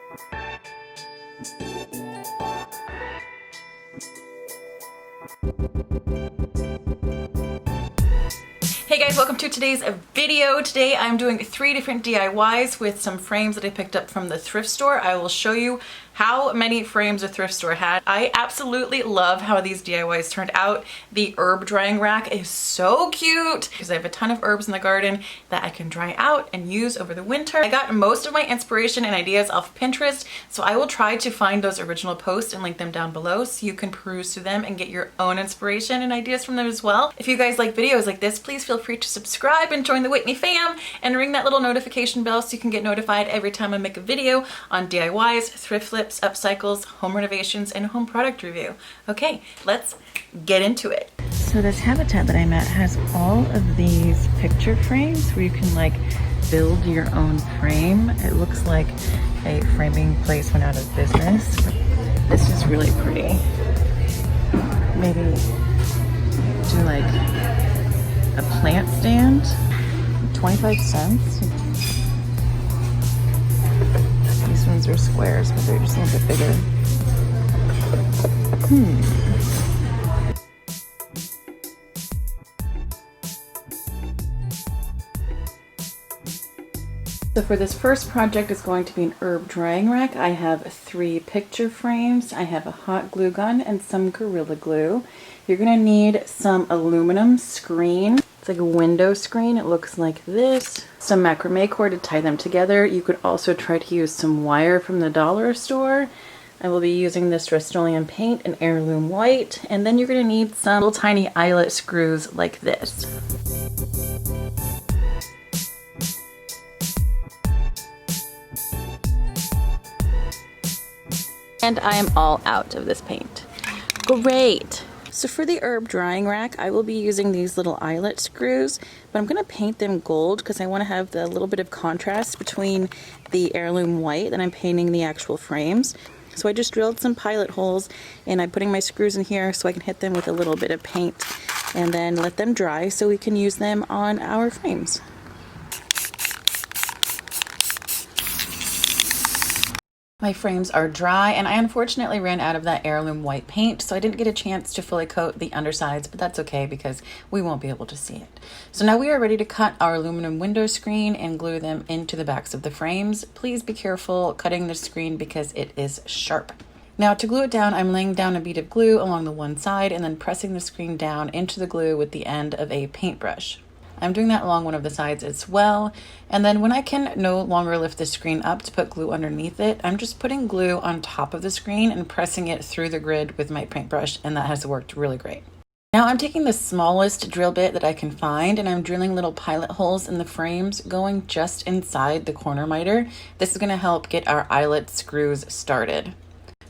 Hey guys, welcome to today's video. Today I'm doing 3 different DIYs with some frames that I picked up from the thrift store. I will show you how many frames a thrift store had. I absolutely love how these DIYs turned out. The herb drying rack is so cute because I have a ton of herbs in the garden that I can dry out and use over the winter. I got most of my inspiration and ideas off Pinterest, so I will try to find those original posts and link them down below so you can peruse through them and get your own inspiration and ideas from them as well. If you guys like videos like this, please feel free to subscribe and join the Whitney fam and ring that little notification bell so you can get notified every time I make a video on DIYs, thrift flips, upcycles, home renovations, and home product review. Okay, let's get into it. So this habitat that I'm at has all of these picture frames where you can like build your own frame. It looks like a framing place went out of business. This is really pretty. Maybe do like a plant stand, 25 cents. These ones are squares, but they're just a little bit bigger. So for this first project is going to be an herb drying rack. I have 3 picture frames. I have a hot glue gun and some Gorilla Glue. You're gonna need some aluminum screen. It's like a window screen. It looks like this. Some macrame cord to tie them together. You could also try to use some wire from the dollar store. I will be using this Rustoleum paint and Heirloom White. And then you're gonna need some little tiny eyelet screws like this. And I am all out of this paint. Great! So for the herb drying rack, I will be using these little eyelet screws, but I'm going to paint them gold because I want to have the little bit of contrast between the Heirloom White that I'm painting the actual frames. So I just drilled some pilot holes and I'm putting my screws in here so I can hit them with a little bit of paint and then let them dry so we can use them on our frames. My frames are dry and I unfortunately ran out of that Heirloom White paint, so I didn't get a chance to fully coat the undersides, but that's okay because we won't be able to see it. So now we are ready to cut our aluminum window screen and glue them into the backs of the frames. Please be careful cutting the screen because it is sharp. Now to glue it down, I'm laying down a bead of glue along the one side and then pressing the screen down into the glue with the end of a paintbrush. I'm doing that along one of the sides as well. And then when I can no longer lift the screen up to put glue underneath it, I'm just putting glue on top of the screen and pressing it through the grid with my paintbrush, and that has worked really great. Now I'm taking the smallest drill bit that I can find and I'm drilling little pilot holes in the frames going just inside the corner miter. This is going to help get our eyelet screws started.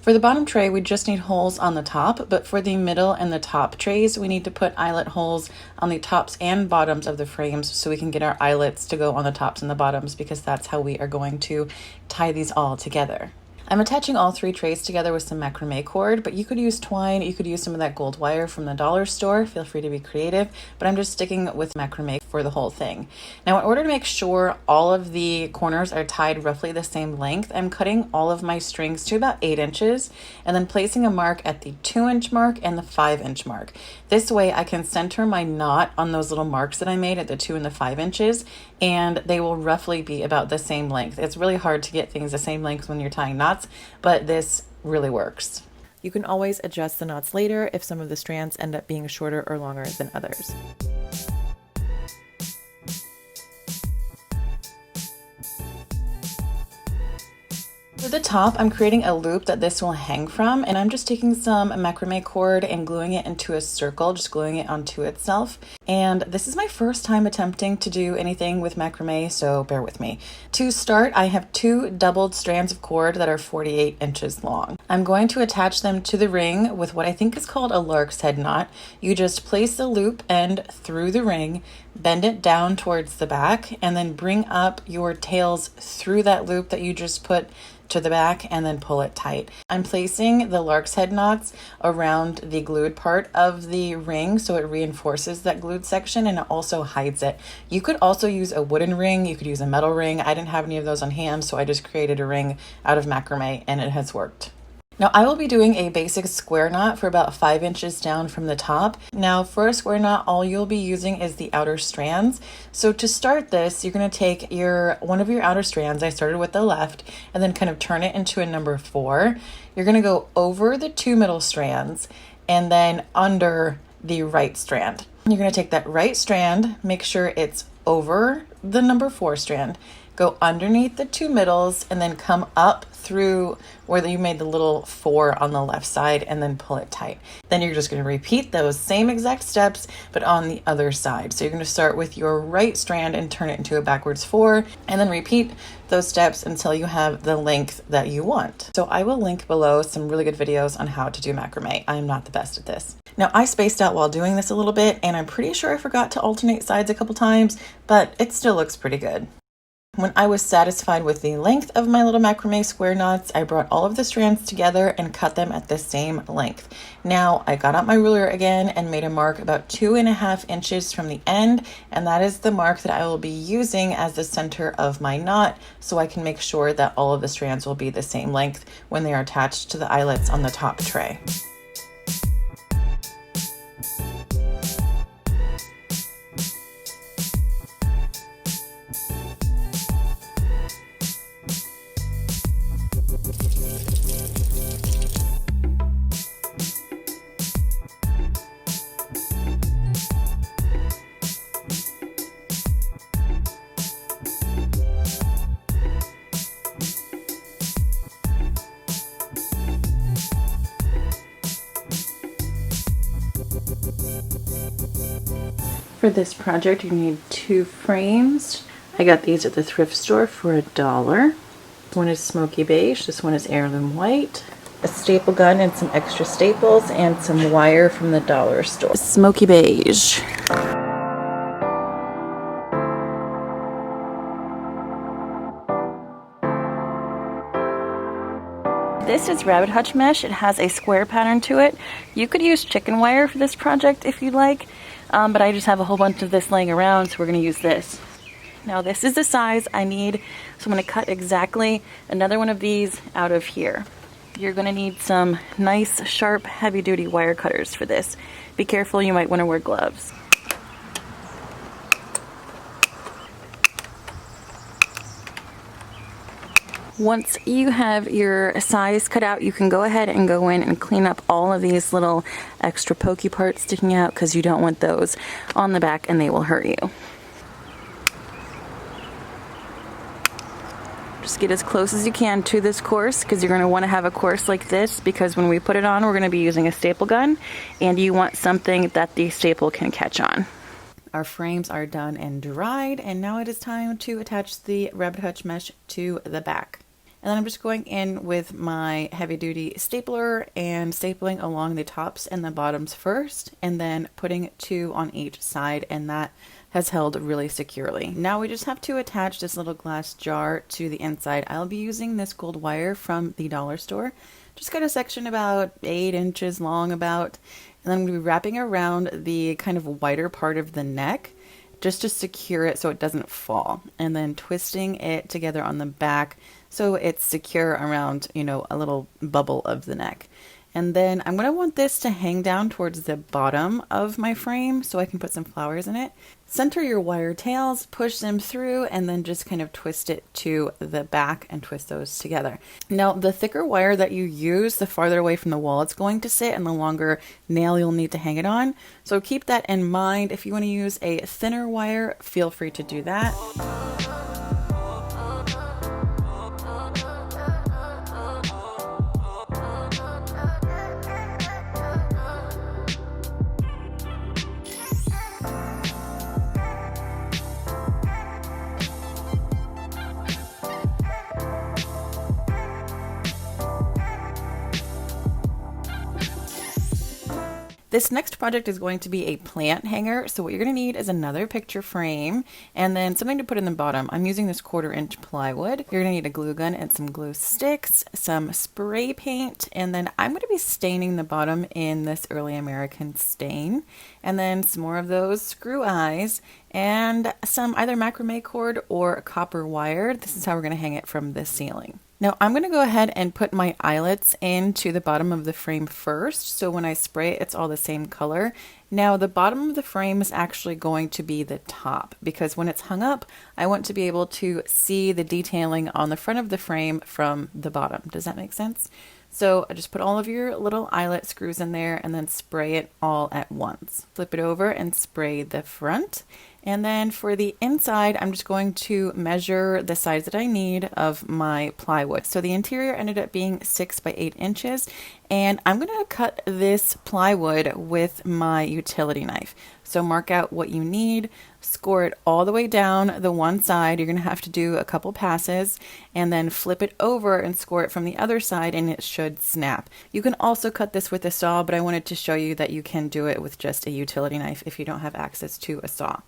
For the bottom tray, we just need holes on the top, but for the middle and the top trays, we need to put eyelet holes on the tops and bottoms of the frames so we can get our eyelets to go on the tops and the bottoms because that's how we are going to tie these all together. I'm attaching all 3 trays together with some macrame cord, but you could use twine, you could use some of that gold wire from the dollar store. Feel free to be creative, but I'm just sticking with macrame for the whole thing. Now, in order to make sure all of the corners are tied roughly the same length, I'm cutting all of my strings to about 8 inches and then placing a mark at the 2-inch mark and the 5-inch mark. This way I can center my knot on those little marks that I made at the 2 and the 5 inches, and they will roughly be about the same length. It's really hard to get things the same length when you're tying knots, but this really works. You can always adjust the knots later if some of the strands end up being shorter or longer than others. For the top, I'm creating a loop that this will hang from, and I'm just taking some macrame cord and gluing it into a circle, just gluing it onto itself. And this is my first time attempting to do anything with macrame, so bear with me. To start, I have 2 doubled strands of cord that are 48 inches long. I'm going to attach them to the ring with what I think is called a lark's head knot. You just place the loop end through the ring, bend it down towards the back, and then bring up your tails through that loop that you just put to the back and then pull it tight. I'm placing the lark's head knots around the glued part of the ring so it reinforces that glued section and it also hides it. You could also use a wooden ring, you could use a metal ring. I didn't have any of those on hand, so I just created a ring out of macrame and it has worked. Now I will be doing a basic square knot for about 5 inches down from the top. Now for a square knot, all you'll be using is the outer strands. So to start this, you're going to take one of your outer strands, I started with the left, and then kind of turn it into a number 4. You're going to go over the 2 middle strands and then under the right strand. You're going to take that right strand, make sure it's over the number 4 strand, go underneath the 2 middles, and then come up through where you made the little 4 on the left side and then pull it tight. Then you're just going to repeat those same exact steps, but on the other side. So you're going to start with your right strand and turn it into a backwards 4, and then repeat those steps until you have the length that you want. So I will link below some really good videos on how to do macrame. I am not the best at this. Now I spaced out while doing this a little bit, and I'm pretty sure I forgot to alternate sides a couple times, but it still looks pretty good. When I was satisfied with the length of my little macrame square knots, I brought all of the strands together and cut them at the same length. Now I got out my ruler again and made a mark about 2.5 inches from the end, and that is the mark that I will be using as the center of my knot, so I can make sure that all of the strands will be the same length when they are attached to the eyelets on the top tray. For this project, you need 2 frames. I got these at the thrift store for $1. This one is Smokey Beige, this one is Heirloom White. A staple gun and some extra staples and some wire from the dollar store. Smokey Beige. This is rabbit hutch mesh. It has a square pattern to it. You could use chicken wire for this project if you'd like, but I just have a whole bunch of this laying around, so we're going to use this. Now this is the size I need, so I'm going to cut exactly another one of these out of here. You're going to need some nice, sharp, heavy-duty wire cutters for this. Be careful, you might want to wear gloves. Once you have your size cut out, you can go ahead and go in and clean up all of these little extra pokey parts sticking out, because you don't want those on the back and they will hurt you. Just get as close as you can to this course, because you're going to want to have a course like this, because when we put it on, we're going to be using a staple gun, and you want something that the staple can catch on. Our frames are done and dried, and now it is time to attach the rabbit hutch mesh to the back. And then I'm just going in with my heavy duty stapler and stapling along the tops and the bottoms first, and then putting 2 on each side, and that has held really securely. Now we just have to attach this little glass jar to the inside. I'll be using this gold wire from the dollar store. Just got a section about 8 inches long about, and then I'm going to be wrapping around the kind of wider part of the neck just to secure it so it doesn't fall, and then twisting it together on the back so it's secure around, you know, a little bubble of the neck. And then I'm going to want this to hang down towards the bottom of my frame so I can put some flowers in it. Center your wire tails, push them through, and then just kind of twist it to the back and twist those together. Now, the thicker wire that you use, the farther away from the wall it's going to sit, and the longer nail you'll need to hang it on. So keep that in mind. If you want to use a thinner wire, feel free to do that. This next project is going to be a plant hanger. So what you're going to need is another picture frame and then something to put in the bottom. I'm using this 1/4 inch plywood. You're going to need a glue gun and some glue sticks, some spray paint, and then I'm going to be staining the bottom in this early American stain, and then some more of those screw eyes and some either macrame cord or copper wire. This is how we're going to hang it from the ceiling. Now I'm going to go ahead and put my eyelets into the bottom of the frame first, so when I spray it, it's all the same color. Now the bottom of the frame is actually going to be the top, because when it's hung up, I want to be able to see the detailing on the front of the frame from the bottom. Does that make sense? So I just put all of your little eyelet screws in there and then spray it all at once. Flip it over and spray the front. And then for the inside, I'm just going to measure the size that I need of my plywood. So the interior ended up being 6 by 8 inches, and I'm going to cut this plywood with my utility knife. So mark out what you need, score it all the way down the one side. You're going to have to do a couple passes and then flip it over and score it from the other side, and it should snap. You can also cut this with a saw, but I wanted to show you that you can do it with just a utility knife if you don't have access to a saw.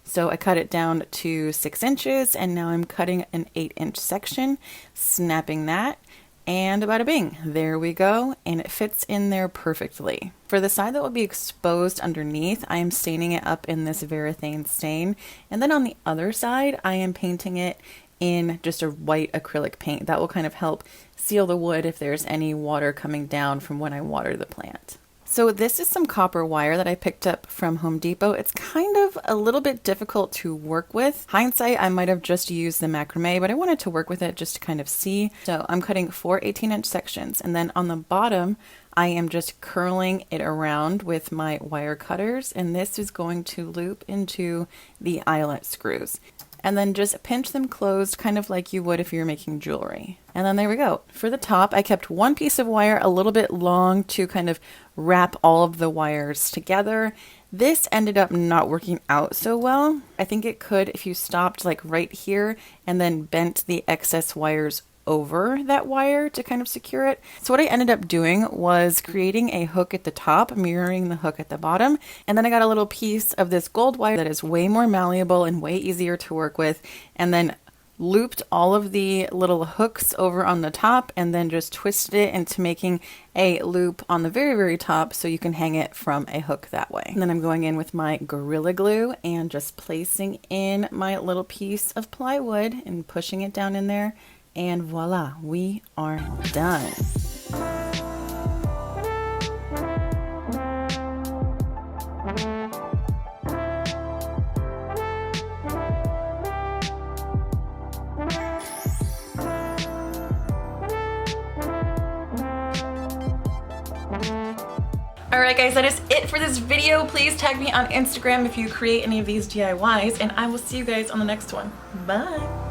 So I cut it down to 6 inches, and now I'm cutting an 8-inch section, snapping that, and bada bing, there we go, and it fits in there perfectly. For the side that will be exposed underneath, I am staining it up in this Varithane stain, and then on the other side, I am painting it in just a white acrylic paint. That will kind of help seal the wood if there's any water coming down from when I water the plant. So this is some copper wire that I picked up from Home Depot. It's kind of a little bit difficult to work with. Hindsight, I might have just used the macrame, but I wanted to work with it just to kind of see. So I'm cutting 4 18-inch sections, and then on the bottom, I am just curling it around with my wire cutters, and this is going to loop into the eyelet screws. And then just pinch them closed, kind of like you would if you're making jewelry. And then there we go. For the top, I kept one piece of wire a little bit long to kind of wrap all of the wires together. This ended up not working out so well. I think it could if you stopped like right here and then bent the excess wires over that wire to kind of secure it. So what I ended up doing was creating a hook at the top, mirroring the hook at the bottom, and then I got a little piece of this gold wire that is way more malleable and way easier to work with, and then looped all of the little hooks over on the top and then just twisted it into making a loop on the very, very top so you can hang it from a hook that way. And then I'm going in with my Gorilla Glue and just placing in my little piece of plywood and pushing it down in there. And voila, we are done. Alright guys, that is it for this video. Please tag me on Instagram if you create any of these DIYs, and I will see you guys on the next one. Bye!